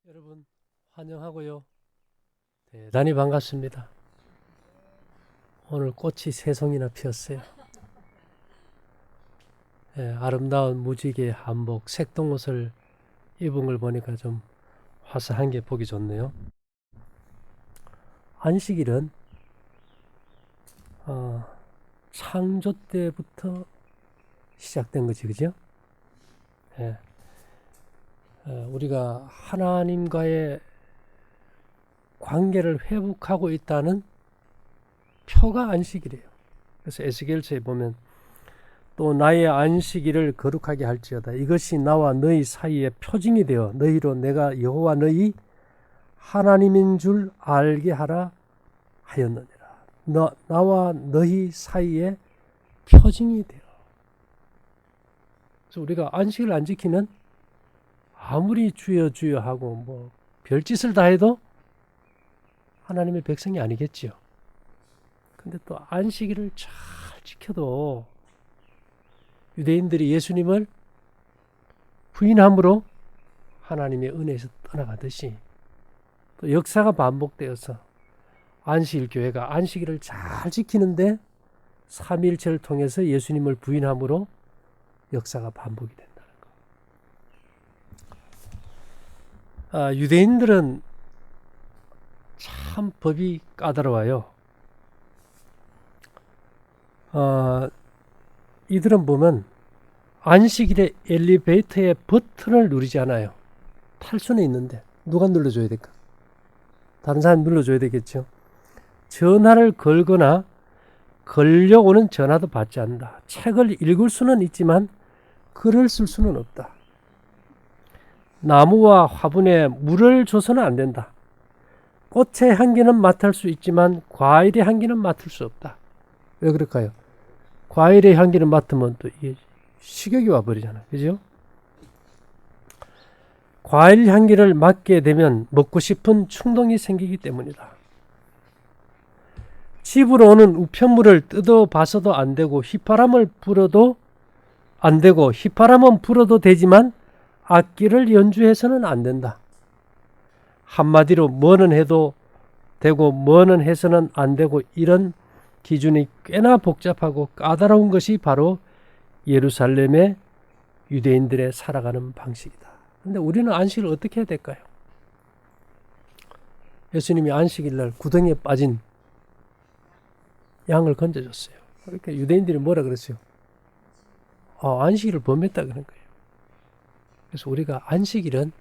여러분 환영하고요. 대단히 반갑습니다. 오늘 꽃이 세 송이나 피었어요. 아름다운 무지개 한복 색동옷을 입은 걸 보니까 좀 화사한 게 보기 좋네요. 안식일은 창조 때부터 시작된 거지, 그죠? 예, 우리가 하나님과의 관계를 회복하고 있다는 표가 안식일이에요. 그래서 에스겔서에 보면 또 나의 안식일을 거룩하게 할지어다. 이것이 나와 너희 사이에 표징이 되어 너희로 내가 여호와 너희 하나님인 줄 알게 하라 하였느니라. 나와 너희 사이에 표징이 되어. 그래서 우리가 안식을 안 지키면 아무리 주여 주여 하고 뭐 별짓을 다 해도 하나님의 백성이 아니겠지요. 근데 또 안식일을 잘 지켜도 유대인들이 예수님을 부인함으로 하나님의 은혜에서 떠나가듯이 또 역사가 반복되어서 안식일 교회가 안식일을 잘 지키는데 삼위일체를 통해서 예수님을 부인함으로 역사가 반복이 된다는 거. 유대인들은 참 법이 까다로워요. 이들은 보면 안식일에 엘리베이터의 버튼을 누르지 않아요. 탈 수는 있는데 누가 눌러줘야 될까? 다른 사람이 눌러줘야 되겠죠. 전화를 걸거나 걸려오는 전화도 받지 않는다. 책을 읽을 수는 있지만 글을 쓸 수는 없다. 나무와 화분에 물을 줘서는 안 된다. 꽃의 향기는 맡을 수 있지만 과일의 향기는 맡을 수 없다. 왜 그럴까요? 과일의 향기를 맡으면 또 이게 식욕이 와버리잖아요. 그죠? 과일 향기를 맡게 되면 먹고 싶은 충동이 생기기 때문이다. 집으로 오는 우편물을 뜯어봐서도 안 되고 휘파람을 불어도 안 되고 휘파람은 불어도 되지만 악기를 연주해서는 안 된다. 한마디로 뭐는 해도 되고 뭐는 해서는 안 되고 이런 기준이 꽤나 복잡하고 까다로운 것이 바로 예루살렘의 유대인들의 살아가는 방식이다. 근데 우리는 안식을 어떻게 해야 될까요? 예수님이 안식일날 구덩이에 빠진 양을 건져줬어요. 그러니까 유대인들이 뭐라 그랬어요? 안식일을 범했다 그런 거예요. 그래서 우리가 안식일은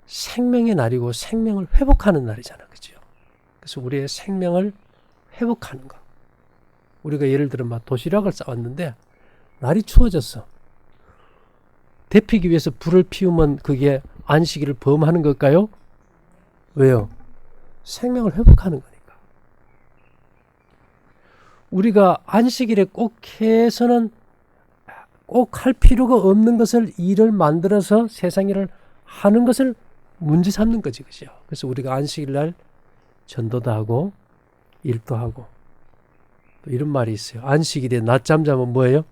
생명의 날이고 생명을 회복하는 날이잖아. 그죠? 그래서 우리의 생명을 회복하는 거. 우리가 예를 들어 막 도시락을 싸왔는데 날이 추워졌어. 데피기 위해서 불을 피우면 그게 안식일을 범하는 걸까요? 왜요? 생명을 회복하는 거니까. 우리가 안식일에 꼭 해서는 꼭 할 필요가 없는 것을 일을 만들어서 세상 일을 하는 것을 문제 삼는 거지, 그죠? 그래서 우리가 안식일 날 전도도 하고 일도 하고 또 이런 말이 있어요. 안식일에 낮잠 자면 뭐예요?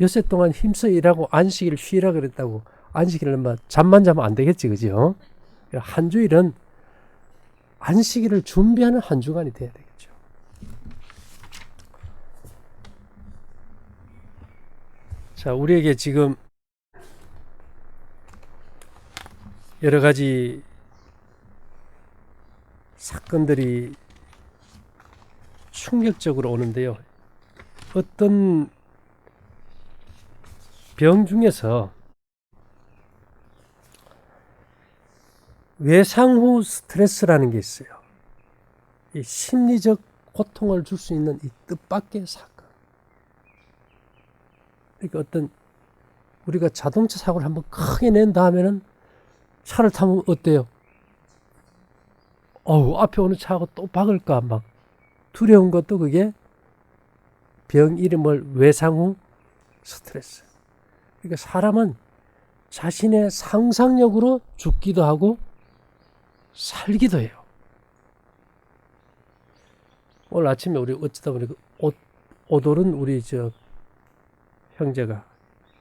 엿새 동안 힘써 일하고 안식일 쉬라 그랬다고 안식일은 잠만 자면 안 되겠지, 그죠? 한 주일은 안식일을 준비하는 한 주간이 돼야 되겠죠. 자, 우리에게 지금 여러 가지 사건들이 충격적으로 오는데요. 어떤 병 중에서 외상 후 스트레스라는 게 있어요. 이 심리적 고통을 줄 수 있는 이 뜻밖의 사건. 그러니까 어떤 우리가 자동차 사고를 한번 크게 낸 다음에는 차를 타면 어때요? 앞에 오는 차하고 또 박을까 막 두려운 것도 그게 병 이름을 외상 후 스트레스. 그러니까 사람은 자신의 상상력으로 죽기도 하고 살기도 해요. 오늘 아침에 우리 어쩌다 보니까 오돌은 우리 형제가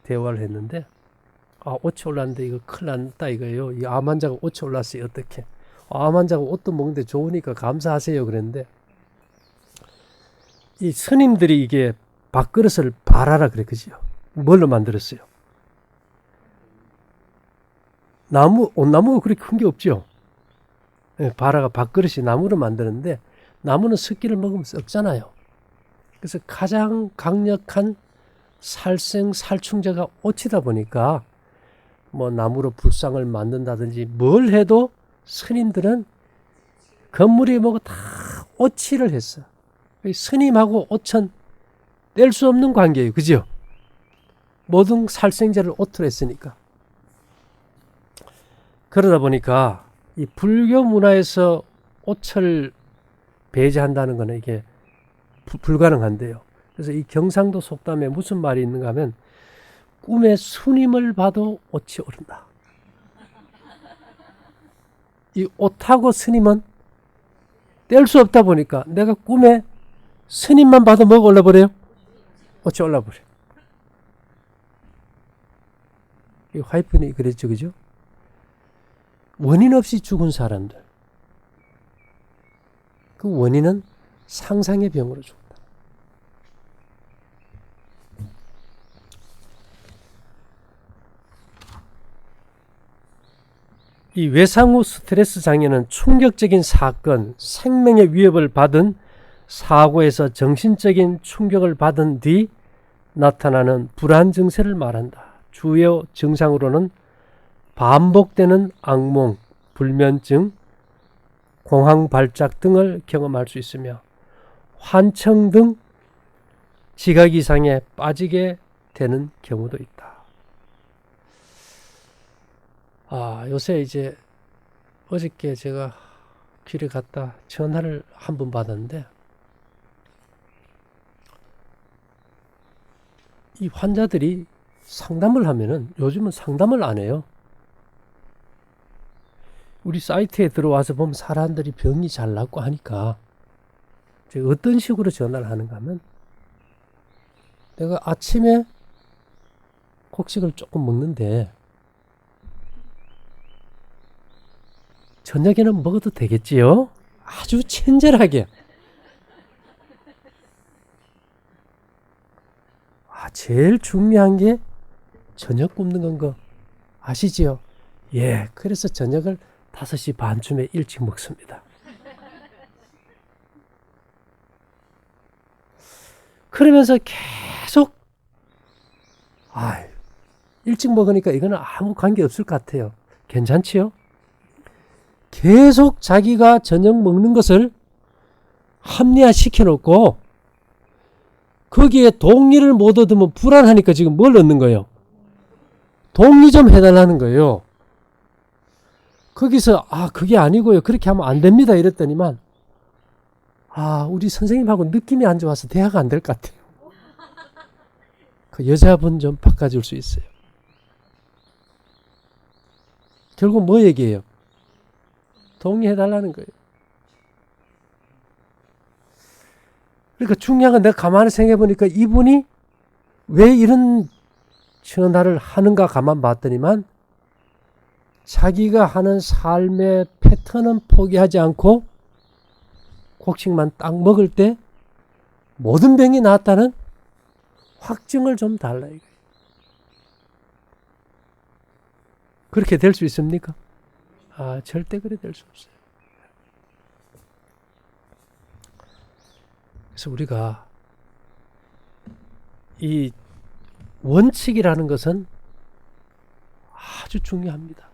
대화를 했는데, 옷이 올랐는데 이거 큰일 났다 이거예요. 이 암 환자가 옷이 올랐어요. 어떻게? 암 환자가 옷도 먹는데 좋으니까 감사하세요. 그랬는데, 이 스님들이 이게 밥그릇을 발하라 그래, 그죠? 뭘로 만들었어요? 온나무가 그렇게 큰 게 없죠. 발화가 밥그릇이 나무로 만드는데, 나무는 습기를 먹으면 썩잖아요. 그래서 가장 강력한 살충제가 옷이다 보니까 뭐 나무로 불상을 만든다든지 뭘 해도 스님들은 건물이 뭐고 다 옷치를 했어. 스님하고 옷은 뗄 수 없는 관계예요. 그죠? 모든 살생제를 옷으로 했으니까. 그러다 보니까 이 불교 문화에서 옷을 배제한다는 거는 이게 불가능한데요. 그래서 이 경상도 속담에 무슨 말이 있는가 하면, 꿈에 스님을 봐도 옷이 오른다. 이 옷하고 스님은 뗄 수 없다 보니까 내가 꿈에 스님만 봐도 뭐가 올라버려요? 옷이 올라버려요. 이 화이픈이 그랬죠, 그죠? 원인 없이 죽은 사람들, 그 원인은 상상의 병으로 죽다. 이 외상후 스트레스 장애는 충격적인 사건, 생명의 위협을 받은 사고에서 정신적인 충격을 받은 뒤 나타나는 불안 증세를 말한다. 주요 증상으로는 반복되는 악몽, 불면증, 공황 발작 등을 경험할 수 있으며, 환청 등 지각 이상에 빠지게 되는 경우도 있다. 요새 이제 어저께 제가 길에 갔다 전화를 한 번 받았는데, 이 환자들이 상담을 하면은 요즘은 상담을 안 해요. 우리 사이트에 들어와서 보면 사람들이 병이 잘 낫고 하니까 제가 어떤 식으로 전화를 하는가 하면, 내가 아침에 곡식을 조금 먹는데 저녁에는 먹어도 되겠지요? 아주 친절하게. 제일 중요한 게 저녁 굶는 거 아시지요? 예, 그래서 저녁을 5시 반쯤에 일찍 먹습니다. 그러면서 계속 일찍 먹으니까 이거는 아무 관계 없을 것 같아요. 괜찮지요? 계속 자기가 저녁 먹는 것을 합리화시켜 놓고 거기에 동의를 못 얻으면 불안하니까 지금 뭘 얻는 거예요? 동의 좀 해달라는 거예요. 거기서 그게 아니고요, 그렇게 하면 안 됩니다 이랬더니만 우리 선생님하고 느낌이 안 좋아서 대화가 안 될 것 같아요. 그 여자분 좀 바꿔줄 수 있어요. 결국 뭐 얘기해요? 동의해달라는 거예요. 그러니까 중요한 건 내가 가만히 생각해보니까 이분이 왜 이런 전화를 하는가 가만 봤더니만, 자기가 하는 삶의 패턴은 포기하지 않고 곡식만 딱 먹을 때 모든 병이 나았다는 확증을 좀 달라 이거예요. 그렇게 될 수 있습니까? 절대 그래 될 수 없어요. 그래서 우리가 이 원칙이라는 것은 아주 중요합니다.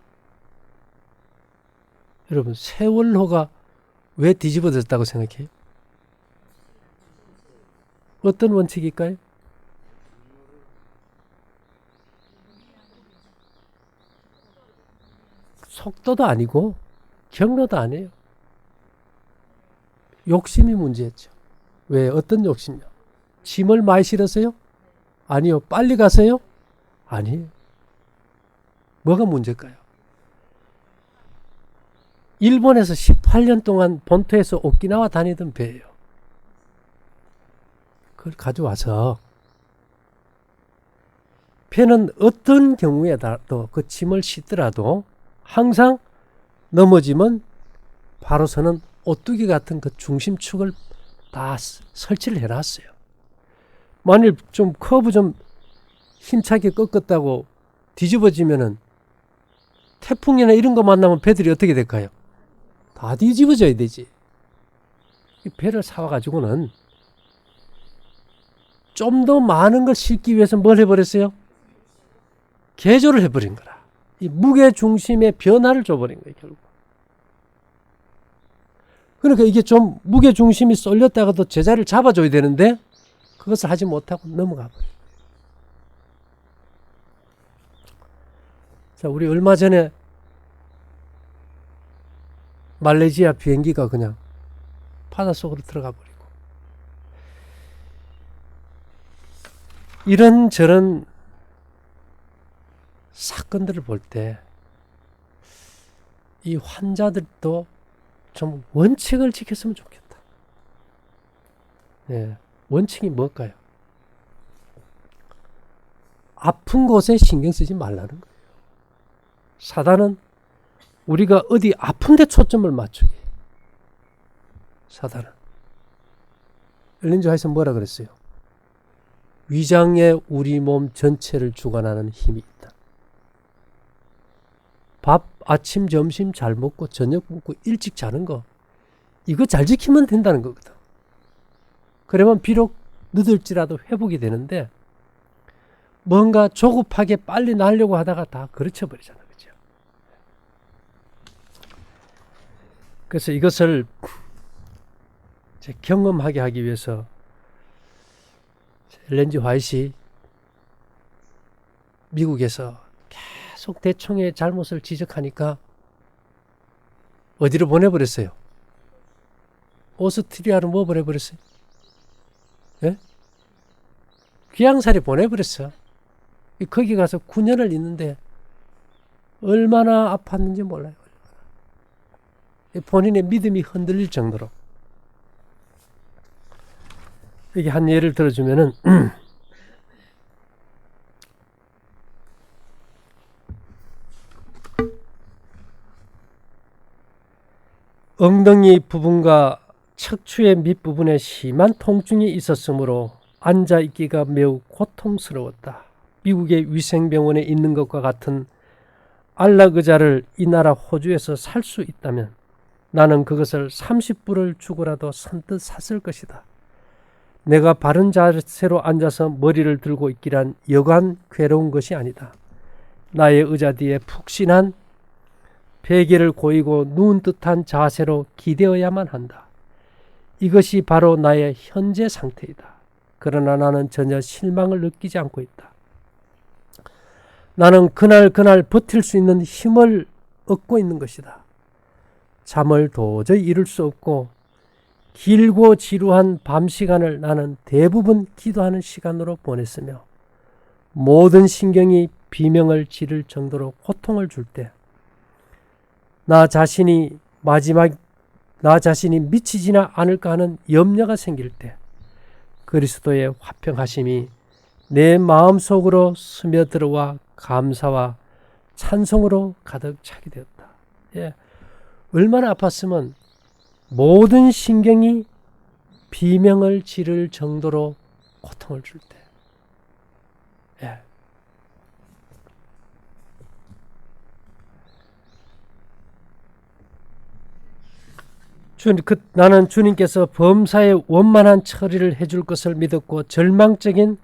여러분, 세월호가 왜 뒤집어졌다고 생각해요? 어떤 원칙일까요? 속도도 아니고 경로도 아니에요. 욕심이 문제였죠. 왜? 어떤 욕심이요? 짐을 많이 실었어요? 아니요. 빨리 가세요? 아니에요. 뭐가 문제일까요? 일본에서 18년 동안 본토에서 오키나와 다니던 배예요. 그걸 가져와서 배는 어떤 경우에도 그 짐을 싣더라도 항상 넘어지면 바로서는 오뚜기 같은 그 중심축을 다 설치를 해놨어요. 만일 좀 커브 좀 힘차게 꺾었다고 뒤집어지면은 태풍이나 이런 거 만나면 배들이 어떻게 될까요? 다 뒤집어져야 되지. 이 배를 사와가지고는 좀 더 많은 걸 싣기 위해서 뭘 해버렸어요? 개조를 해버린 거라. 이 무게 중심의 변화를 줘버린 거예요, 결국. 그러니까 이게 좀 무게 중심이 쏠렸다가도 제자리를 잡아줘야 되는데 그것을 하지 못하고 넘어가 버려요. 자, 우리 얼마 전에 말레이시아 비행기가 그냥 바닷속으로 들어가 버리고 이런저런 사건들을 볼 때 이 환자들도 좀 원칙을 지켰으면 좋겠다. 네, 원칙이 뭘까요? 아픈 곳에 신경 쓰지 말라는 거예요. 사단은 우리가 어디 아픈 데 초점을 맞추게. 사단은. 엘렌 화이트는 뭐라 그랬어요? 위장에 우리 몸 전체를 주관하는 힘이 있다. 밥, 아침, 점심 잘 먹고 저녁 먹고 일찍 자는 거 이거 잘 지키면 된다는 거거든. 그러면 비록 늦을지라도 회복이 되는데 뭔가 조급하게 빨리 나려고 하다가 다 그르쳐버리잖아. 그죠? 그래서 이것을 경험하게 하기 위해서 엘렌 화이트이 미국에서 계속 대총의 잘못을 지적하니까 어디로 보내버렸어요? 오스트리아로 뭐 보내버렸어요? 예? 귀양살이 보내버렸어. 거기 가서 9년을 있는데 얼마나 아팠는지 몰라요. 본인의 믿음이 흔들릴 정도로. 이게 한 예를 들어주면은 엉덩이 부분과 척추의 밑부분에 심한 통증이 있었으므로 앉아있기가 매우 고통스러웠다. 미국의 위생병원에 있는 것과 같은 안락의자를 이 나라 호주에서 살 수 있다면 나는 그것을 30불을 주고라도 선뜻 샀을 것이다. 내가 바른 자세로 앉아서 머리를 들고 있기란 여간 괴로운 것이 아니다. 나의 의자 뒤에 푹신한 베개를 고이고 누운 듯한 자세로 기대어야만 한다. 이것이 바로 나의 현재 상태이다. 그러나 나는 전혀 실망을 느끼지 않고 있다. 나는 그날 버틸 수 있는 힘을 얻고 있는 것이다. 잠을 도저히 이룰 수 없고 길고 지루한 밤 시간을 나는 대부분 기도하는 시간으로 보냈으며 모든 신경이 비명을 지를 정도로 고통을 줄 때 나 자신이 미치지나 않을까 하는 염려가 생길 때 그리스도의 화평하심이 내 마음속으로 스며들어와 감사와 찬송으로 가득 차게 되었다. 예. 얼마나 아팠으면 모든 신경이 비명을 지를 정도로 고통을 줄 때. 예. 나는 주님께서 범사의 원만한 처리를 해줄 것을 믿었고 절망적인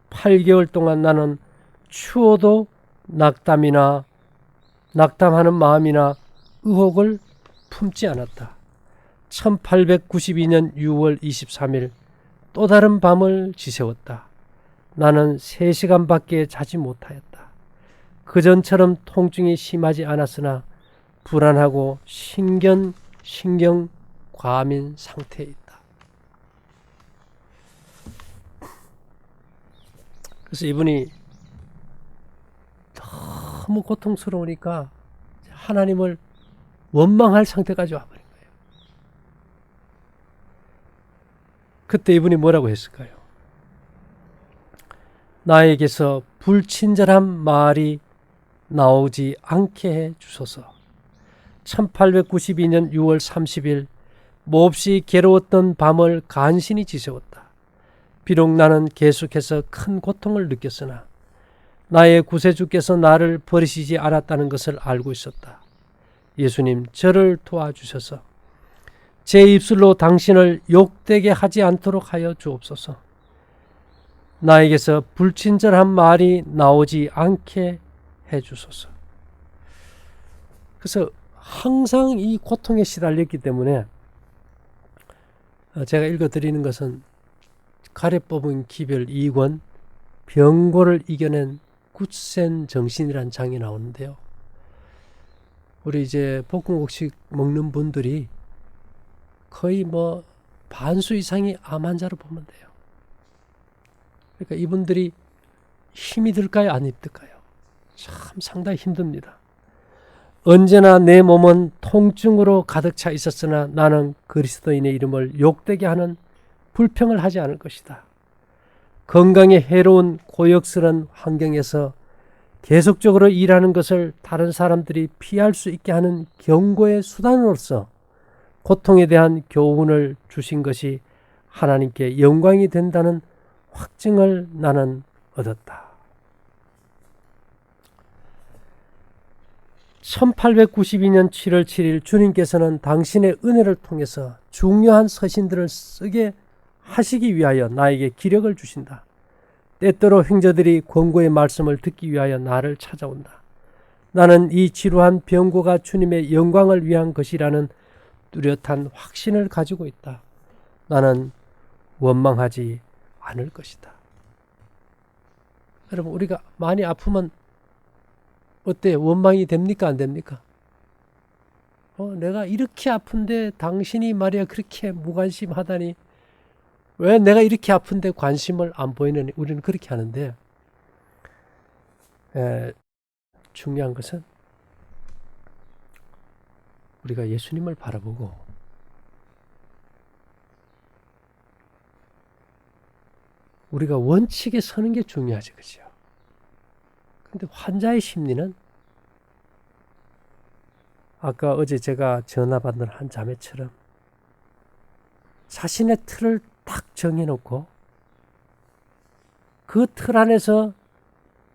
8개월 동안 나는 추워도 낙담하는 마음이나 의혹을 품지 않았다. 1892년 6월 23일 또 다른 밤을 지새웠다. 나는 3시간밖에 자지 못하였다. 그전처럼 통증이 심하지 않았으나 불안하고 신경 과민 상태에 있다. 그래서 이분이 너무 고통스러우니까 하나님을 원망할 상태까지 와버린 거예요. 그때 이분이 뭐라고 했을까요? 나에게서 불친절한 말이 나오지 않게 해 주소서. 1892년 6월 30일 몹시 괴로웠던 밤을 간신히 지새웠다. 비록 나는 계속해서 큰 고통을 느꼈으나 나의 구세주께서 나를 버리시지 않았다는 것을 알고 있었다. 예수님, 저를 도와주셔서 제 입술로 당신을 욕되게 하지 않도록 하여 주옵소서. 나에게서 불친절한 말이 나오지 않게 해 주소서. 그래서 항상 이 고통에 시달렸기 때문에 제가 읽어드리는 것은 가래 뽑은 기별 2권 병고를 이겨낸 굳센 정신이란 장이 나오는데요. 우리 이제 볶음국식 먹는 분들이 거의 반수 이상이 암 환자로 보면 돼요. 그러니까 이분들이 힘이 들까요? 안 힘들까요? 참 상당히 힘듭니다. 언제나 내 몸은 통증으로 가득 차 있었으나 나는 그리스도인의 이름을 욕되게 하는 불평을 하지 않을 것이다. 건강에 해로운 고역스런 환경에서 계속적으로 일하는 것을 다른 사람들이 피할 수 있게 하는 경고의 수단으로서 고통에 대한 교훈을 주신 것이 하나님께 영광이 된다는 확증을 나는 얻었다. 1892년 7월 7일 주님께서는 당신의 은혜를 통해서 중요한 서신들을 쓰게 하시기 위하여 나에게 기력을 주신다. 때때로 형제들이 권고의 말씀을 듣기 위하여 나를 찾아온다. 나는 이 지루한 병고가 주님의 영광을 위한 것이라는 뚜렷한 확신을 가지고 있다. 나는 원망하지 않을 것이다. 여러분, 우리가 많이 아프면 어때요? 원망이 됩니까? 안 됩니까? 내가 이렇게 아픈데 당신이 말이야 그렇게 무관심하다니, 왜 내가 이렇게 아픈데 관심을 안 보이느니, 우리는 그렇게 하는데, 중요한 것은 우리가 예수님을 바라보고 우리가 원칙에 서는 게 중요하지, 그죠? 근데 환자의 심리는 아까 어제 제가 전화 받는 한 자매처럼 자신의 틀을 딱 정해놓고 그 틀 안에서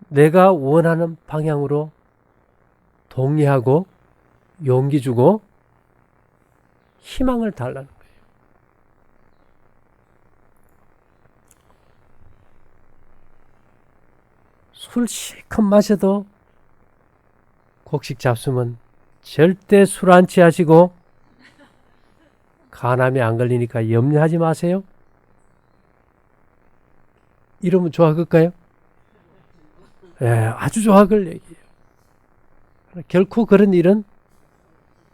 내가 원하는 방향으로 동의하고 용기 주고 희망을 달라는 거예요. 술 실컷 마셔도 곡식 잡수면 절대 술 안 취하시고 간암에 안 걸리니까 염려하지 마세요. 이러면 좋아할까요? 아주 좋아할 얘기예요. 결코 그런 일은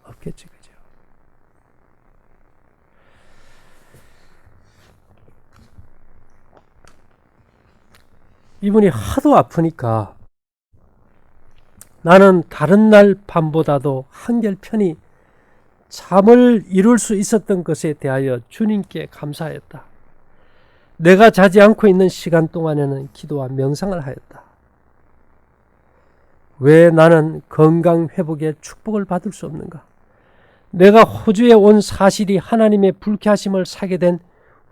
없겠죠, 그죠? 이분이 하도 아프니까 나는 다른 날 밤보다도 한결 편히 잠을 이룰 수 있었던 것에 대하여 주님께 감사하였다. 내가 자지 않고 있는 시간 동안에는 기도와 명상을 하였다. 왜 나는 건강 회복의 축복을 받을 수 없는가? 내가 호주에 온 사실이 하나님의 불쾌하심을 사게 된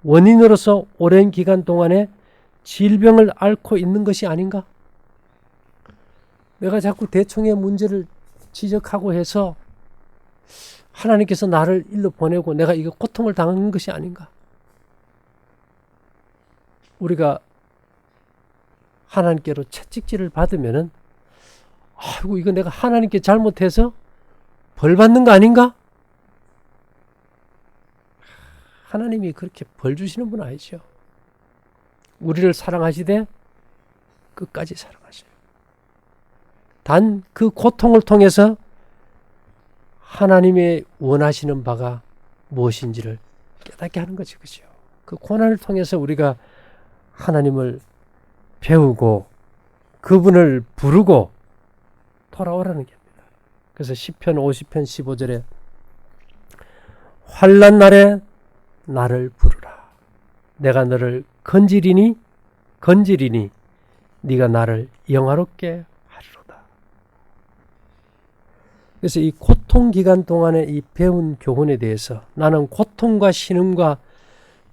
원인으로서 오랜 기간 동안에 질병을 앓고 있는 것이 아닌가? 내가 자꾸 대충의 문제를 지적하고 해서 하나님께서 나를 일로 보내고 내가 이거 고통을 당하는 것이 아닌가? 우리가 하나님께로 채찍질을 받으면은, 아이고, 이거 내가 하나님께 잘못해서 벌 받는 거 아닌가? 하나님이 그렇게 벌 주시는 분 아니죠. 우리를 사랑하시되 끝까지 사랑하셔요. 단 그 고통을 통해서 하나님의 원하시는 바가 무엇인지를 깨닫게 하는 거죠. 그죠? 그 고난을 통해서 우리가 하나님을 배우고 그분을 부르고 돌아오라는 겁니다. 그래서 시편 50편 15절에 환난 날에 나를 부르라. 내가 너를 건지리니 네가 나를 영화롭게 하리로다. 그래서 이 고통 기간 동안에 이 배운 교훈에 대해서 나는 고통과 신음과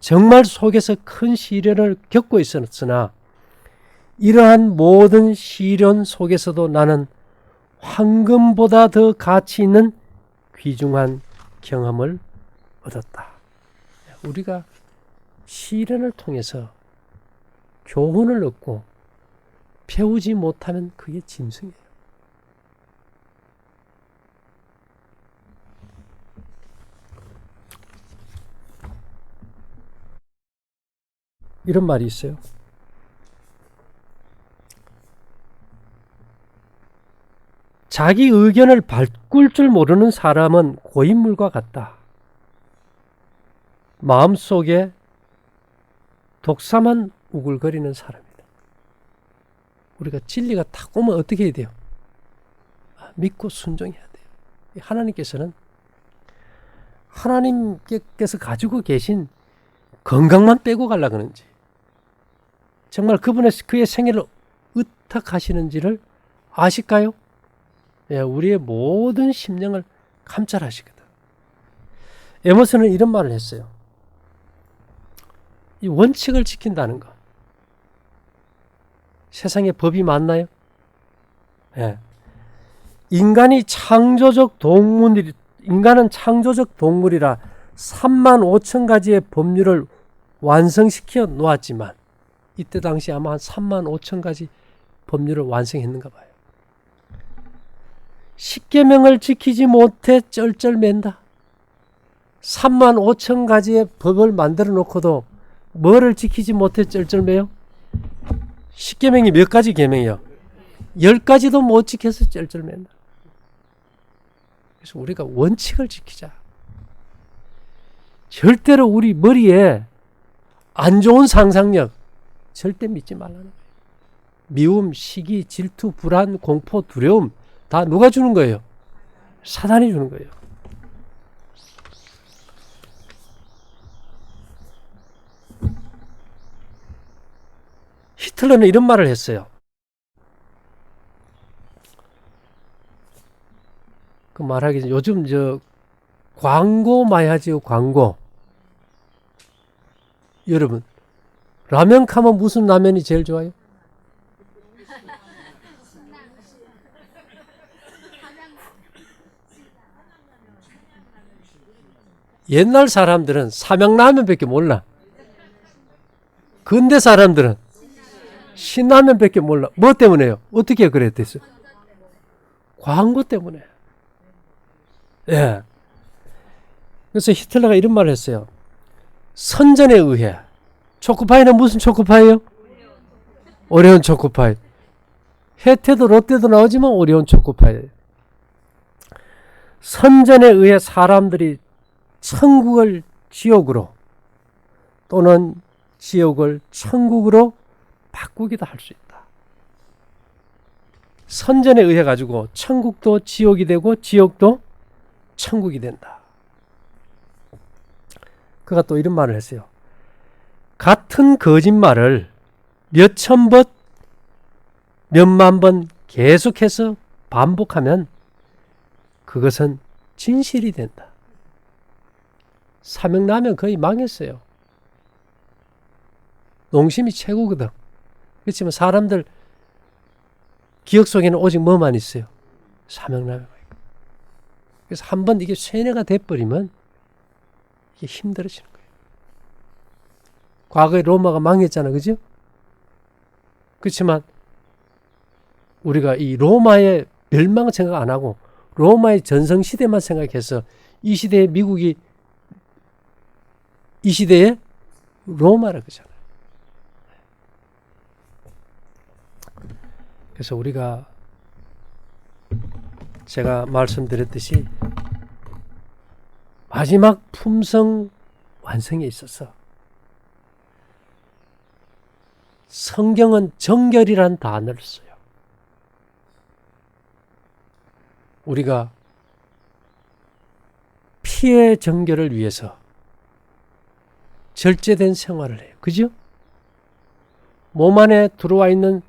정말 속에서 큰 시련을 겪고 있었으나 이러한 모든 시련 속에서도 나는 황금보다 더 가치 있는 귀중한 경험을 얻었다. 우리가 시련을 통해서 교훈을 얻고 배우지 못하면 그게 짐승이에요. 이런 말이 있어요. 자기 의견을 바꿀 줄 모르는 사람은 고인물과 같다. 마음속에 독사만 우글거리는 사람이다. 우리가 진리가 딱 오면 어떻게 해야 돼요? 믿고 순종해야 돼요. 하나님께서는 하나님께서 가지고 계신 건강만 빼고 가려고 하는지 정말 그의 생애를 의탁하시는지를 아실까요? 예, 우리의 모든 심령을 감찰하시거든. 에머슨은 이런 말을 했어요. 이 원칙을 지킨다는 것. 세상에 법이 많나요? 예. 인간은 창조적 동물이라 3만 5천 가지의 법률을 완성시켜 놓았지만 이때 당시 아마 한 3만 5천 가지 법률을 완성했는가 봐요. 십계명을 지키지 못해 쩔쩔맨다. 3만 5천 가지의 법을 만들어 놓고도 뭐를 지키지 못해 쩔쩔매요? 십계명이 몇 가지 계명이요? 10가지도 못 지켜서 쩔쩔맨다. 그래서 우리가 원칙을 지키자. 절대로 우리 머리에 안 좋은 상상력 절대 믿지 말라는 거예요. 미움, 시기, 질투, 불안, 공포, 두려움 다 누가 주는 거예요? 사단이 주는 거예요. 히틀러는 이런 말을 했어요. 그 말하기 전에 요즘 광고 많이 하지요, 광고. 여러분, 라면 하면 무슨 라면이 제일 좋아요? 옛날 사람들은 삼양라면밖에 몰라. 근대 사람들은 신라면밖에 몰라. 뭐 때문에요? 어떻게 그랬댔어요? 광고 때문에. 예. 그래서 히틀러가 이런 말을 했어요. 선전에 의해 초코파이는 무슨 초코파이요? 오레온 초코파이. 혜태도 롯데도 나오지만 오레온 초코파이. 선전에 의해 사람들이 천국을 지옥으로 또는 지옥을 천국으로 바꾸기도 할 수 있다. 선전에 의해 가지고 천국도 지옥이 되고 지옥도 천국이 된다. 그가 또 이런 말을 했어요. 같은 거짓말을 몇천 번, 몇만 번 계속해서 반복하면 그것은 진실이 된다. 삼양라면 거의 망했어요. 농심이 최고거든. 그렇지만 사람들 기억 속에는 오직 뭐만 있어요? 삼양라면. 그래서 한번 이게 쇠뇌가 돼버리면 이게 힘들어지는 거예요. 과거에 로마가 망했잖아, 그죠? 그렇지만 우리가 이 로마의 멸망 생각 안 하고 로마의 전성시대만 생각해서 이 시대의 미국이 이 시대의 로마라 그러잖아요. 그래서 우리가 제가 말씀드렸듯이 마지막 품성 완성에 있어서 성경은 정결이란 단어를 써요. 우리가 피의 정결을 위해서 절제된 생활을 해요. 그죠? 몸 안에 들어와 있는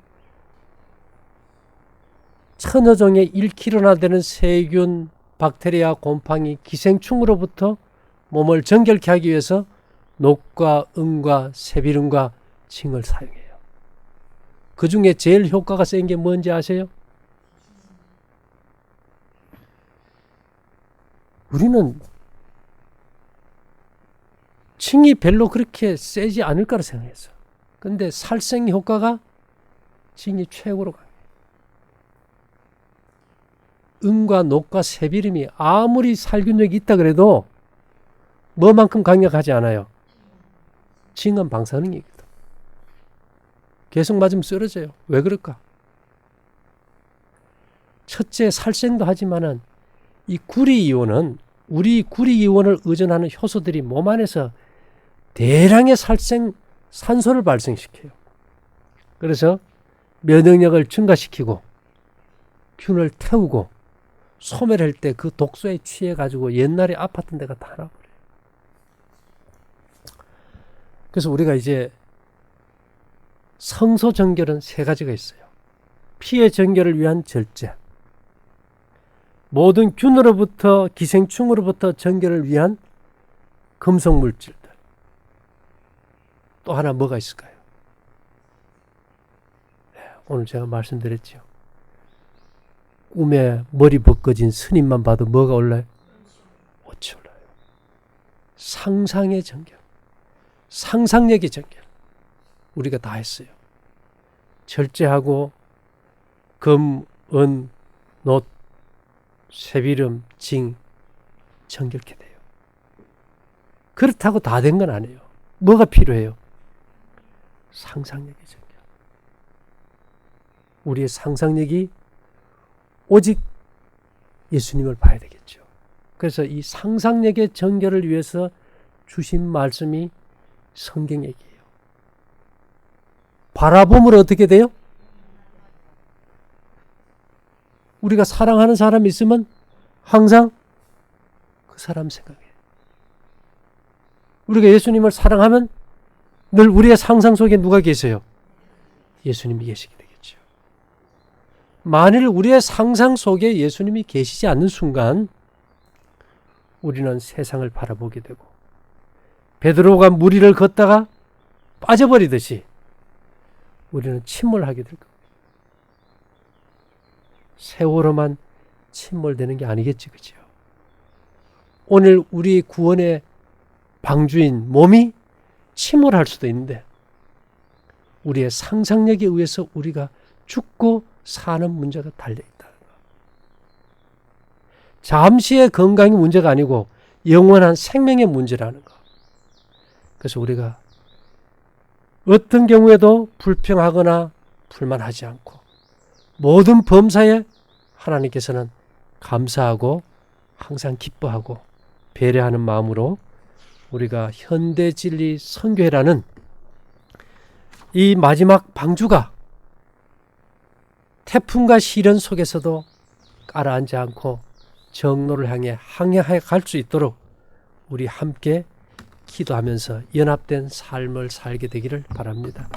천여 종의 1kg나 되는 세균, 박테리아, 곰팡이, 기생충으로부터 몸을 정결케 하기 위해서 녹과 은과 세비름과 징을 사용해요. 그 중에 제일 효과가 센 게 뭔지 아세요? 우리는 징이 별로 그렇게 세지 않을 거라 생각했어. 근데 살생 효과가 징이 최고로 강해요. 은과 녹과 세비름이 아무리 살균력이 있다 그래도 뭐만큼 강력하지 않아요. 징은 방사능이거든. 계속 맞으면 쓰러져요. 왜 그럴까? 첫째, 살생도 하지만은 이 구리이온은 우리 구리이온을 의존하는 효소들이 몸 안에서 대량의 산소를 발생시켜요. 그래서 면역력을 증가시키고 균을 태우고 소멸할 때 그 독소에 취해가지고 옛날에 아팠던 데가 다 나버려요. 그래서 우리가 이제 성소 정결은 세 가지가 있어요. 피의 정결을 위한 절제, 모든 균으로부터 기생충으로부터 정결을 위한 금속 물질들, 또 하나 뭐가 있을까요? 오늘 제가 말씀드렸죠. 꿈에 머리 벗겨진 스님만 봐도 뭐가 올라요? 옷이 올라요. 상상의 정결, 상상력의 정결, 우리가 다 했어요. 절제하고 금, 은, 놋, 쇠비름, 징 정결케 돼요. 그렇다고 다 된 건 아니에요. 뭐가 필요해요? 상상력의 정결. 우리의 상상력이 오직 예수님을 봐야 되겠죠. 그래서 이 상상력의 정결을 위해서 주신 말씀이 성경 얘기예요. 바라봄으로 어떻게 돼요? 우리가 사랑하는 사람이 있으면 항상 그 사람 생각해요. 우리가 예수님을 사랑하면 늘 우리의 상상 속에 누가 계세요? 예수님이 계시게 되겠죠. 만일 우리의 상상 속에 예수님이 계시지 않는 순간 우리는 세상을 바라보게 되고 베드로가 물 위를 걷다가 빠져버리듯이 우리는 침몰하게 될 겁니다. 세월호만 침몰되는 게 아니겠지, 그죠? 오늘 우리 구원의 방주인 몸이 침몰할 수도 있는데 우리의 상상력에 의해서 우리가 죽고 사는 문제가 달려있다는 것. 잠시의 건강이 문제가 아니고 영원한 생명의 문제라는 것. 그래서 우리가 어떤 경우에도 불평하거나 불만하지 않고 모든 범사에 하나님께서는 감사하고 항상 기뻐하고 배려하는 마음으로 우리가 현대진리 선교회라는 이 마지막 방주가 태풍과 시련 속에서도 가라앉지 않고 정로를 향해 항해해 갈 수 있도록 우리 함께 기도하면서 연합된 삶을 살게 되기를 바랍니다.